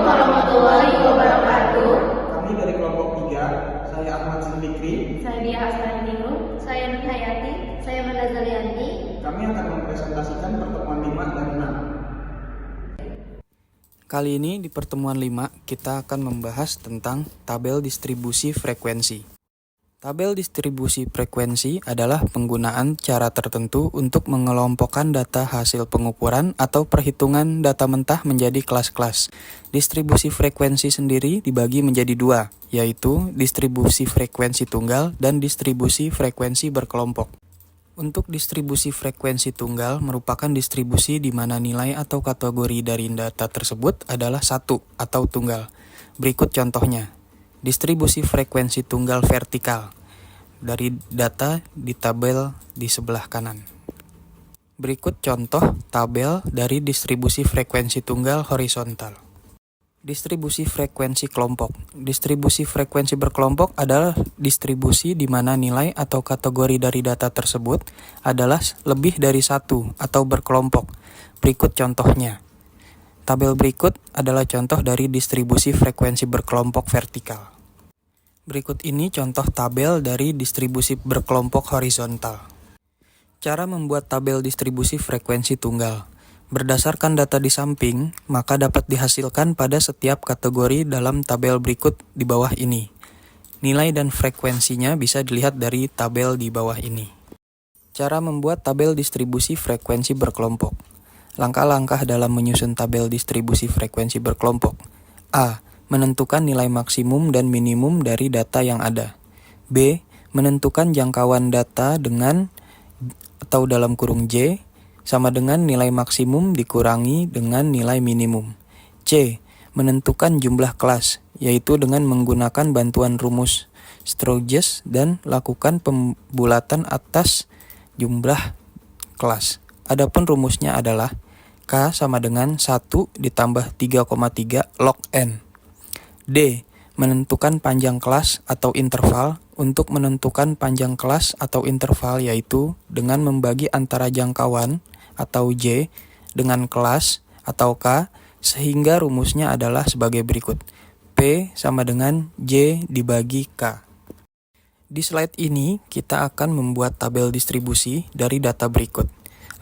warahmatullahi wabarakatuh. Kami dari kelompok 3, saya Ahmad Zulfikri. Saya Dia Hasnaniru. Saya Nur Hayati. Saya Manda Zalianti. Kami akan mempresentasikan pertemuan 5 dan 6. Kali ini di pertemuan 5 kita akan membahas tentang tabel distribusi frekuensi. Tabel distribusi frekuensi adalah penggunaan cara tertentu untuk mengelompokkan data hasil pengukuran atau perhitungan data mentah menjadi kelas-kelas. Distribusi frekuensi sendiri dibagi menjadi dua, yaitu distribusi frekuensi tunggal dan distribusi frekuensi berkelompok. Untuk distribusi frekuensi tunggal merupakan distribusi di mana nilai atau kategori dari data tersebut adalah satu atau tunggal. Berikut contohnya. Distribusi frekuensi tunggal vertikal dari data di tabel di sebelah kanan. Berikut contoh tabel dari distribusi frekuensi tunggal horizontal. Distribusi frekuensi kelompok. Distribusi frekuensi berkelompok adalah distribusi di mana nilai atau kategori dari data tersebut adalah lebih dari satu atau berkelompok. Berikut contohnya. Tabel berikut adalah contoh dari distribusi frekuensi berkelompok vertikal. Berikut ini contoh tabel dari distribusi berkelompok horizontal. Cara membuat tabel distribusi frekuensi tunggal. Berdasarkan data di samping, maka dapat dihasilkan pada setiap kategori dalam tabel berikut di bawah ini. Nilai dan frekuensinya bisa dilihat dari tabel di bawah ini. Cara membuat tabel distribusi frekuensi berkelompok. Langkah-langkah dalam menyusun tabel distribusi frekuensi berkelompok. A. Menentukan nilai maksimum dan minimum dari data yang ada. B. Menentukan jangkauan data dengan atau dalam kurung J sama dengan nilai maksimum dikurangi dengan nilai minimum. C. Menentukan jumlah kelas, yaitu dengan menggunakan bantuan rumus Sturges dan lakukan pembulatan atas jumlah kelas. Adapun rumusnya adalah K sama dengan 1 ditambah 3,3 log N. D. Menentukan panjang kelas atau interval. Untuk menentukan panjang kelas atau interval yaitu dengan membagi antara jangkauan atau J dengan kelas atau K sehingga rumusnya adalah sebagai berikut. P sama dengan J dibagi K. Di slide ini kita akan membuat tabel distribusi dari data berikut.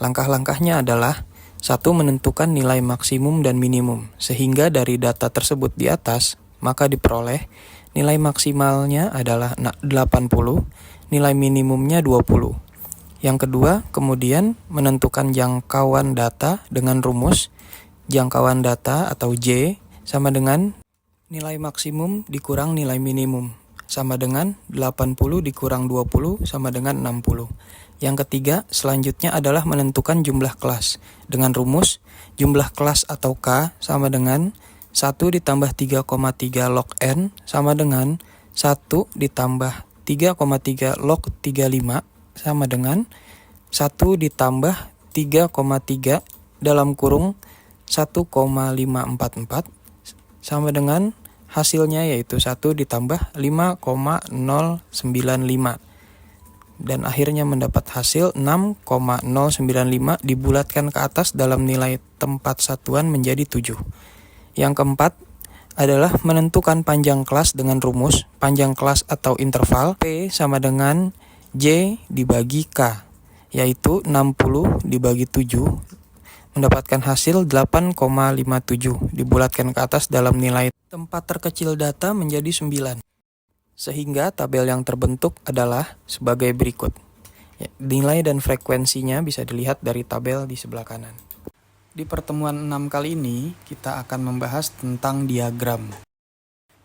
Langkah-langkahnya adalah 1. Menentukan nilai maksimum dan minimum sehingga dari data tersebut di atas maka diperoleh nilai maksimalnya adalah 80, nilai minimumnya 20. Yang kedua, kemudian menentukan jangkauan data dengan rumus jangkauan data atau J sama dengan nilai maksimum dikurang nilai minimum sama dengan 80 dikurang 20 sama dengan 60. Yang ketiga, selanjutnya adalah menentukan jumlah kelas dengan rumus jumlah kelas atau K sama dengan 1 ditambah 3,3 log N sama dengan 1 ditambah 3,3 log 35 sama dengan 1 ditambah 3,3 dalam kurung 1,544 sama dengan hasilnya yaitu 1 ditambah 5,095 dan akhirnya mendapat hasil 6,095 dibulatkan ke atas dalam nilai tempat satuan menjadi 7. Yang keempat adalah menentukan panjang kelas dengan rumus panjang kelas atau interval P sama dengan J dibagi K, yaitu 60 dibagi 7, mendapatkan hasil 8,57 dibulatkan ke atas dalam nilai tempat terkecil data menjadi 9. Sehingga tabel yang terbentuk adalah sebagai berikut. Nilai dan frekuensinya bisa dilihat dari tabel di sebelah kanan. Di pertemuan 6 kali ini, kita akan membahas tentang diagram.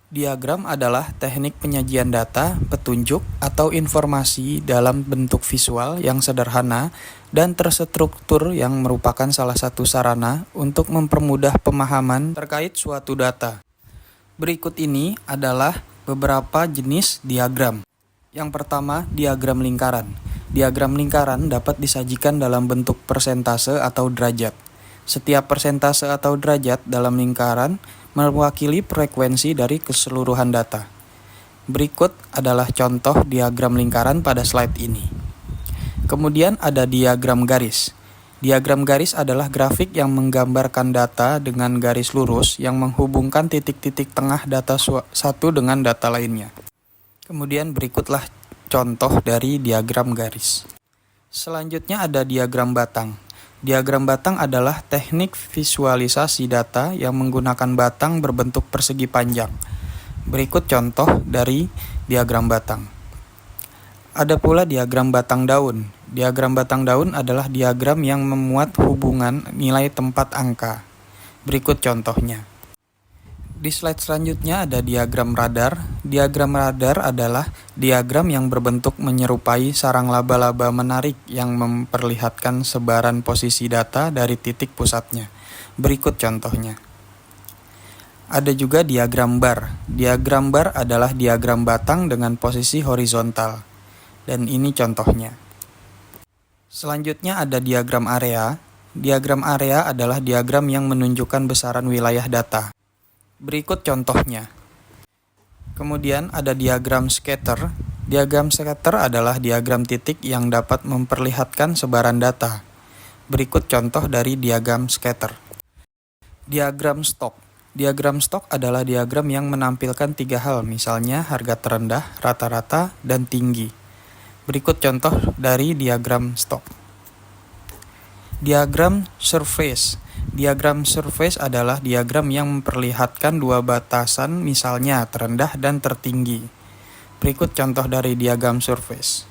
Diagram adalah teknik penyajian data, petunjuk, atau informasi dalam bentuk visual yang sederhana dan terstruktur yang merupakan salah satu sarana untuk mempermudah pemahaman terkait suatu data. Berikut ini adalah beberapa jenis diagram. Yang pertama, diagram lingkaran. Diagram lingkaran dapat disajikan dalam bentuk persentase atau derajat. Setiap persentase atau derajat dalam lingkaran mewakili frekuensi dari keseluruhan data. Berikut adalah contoh diagram lingkaran pada slide ini. Kemudian ada diagram garis. Diagram garis adalah grafik yang menggambarkan data dengan garis lurus yang menghubungkan titik-titik tengah data satu dengan data lainnya. Kemudian berikutlah contoh dari diagram garis. Selanjutnya ada diagram batang. Diagram batang adalah teknik visualisasi data yang menggunakan batang berbentuk persegi panjang. Berikut contoh dari diagram batang. Ada pula diagram batang daun. Diagram batang daun adalah diagram yang memuat hubungan nilai tempat angka. Berikut contohnya. Di slide selanjutnya ada diagram radar. Diagram radar adalah diagram yang berbentuk menyerupai sarang laba-laba menarik yang memperlihatkan sebaran posisi data dari titik pusatnya. Berikut contohnya. Ada juga diagram bar. Diagram bar adalah diagram batang dengan posisi horizontal. Dan ini contohnya. Selanjutnya ada diagram area. Diagram area adalah diagram yang menunjukkan besaran wilayah data. Berikut contohnya. Kemudian ada diagram scatter. Diagram scatter adalah diagram titik yang dapat memperlihatkan sebaran data. Berikut contoh dari diagram scatter. Diagram stok. Diagram stok adalah diagram yang menampilkan 3 hal, misalnya harga terendah, rata-rata, dan tinggi. Berikut contoh dari diagram stok. Diagram surface. Diagram surface adalah diagram yang memperlihatkan 2 batasan, misalnya terendah dan tertinggi. Berikut contoh dari diagram surface.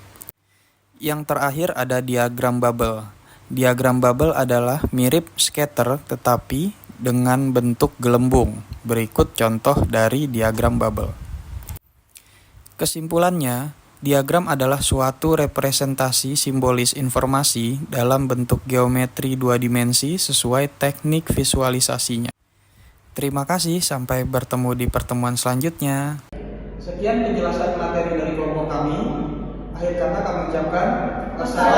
Yang terakhir ada diagram bubble. Diagram bubble adalah mirip scatter tetapi dengan bentuk gelembung. Berikut contoh dari diagram bubble. Kesimpulannya, diagram adalah suatu representasi simbolis informasi dalam bentuk geometri 2 dimensi sesuai teknik visualisasinya. Terima kasih, sampai bertemu di pertemuan selanjutnya. Sekian penjelasan materi dari kelompok kami. Akhir kata kami ucapkan wassalamualaikum.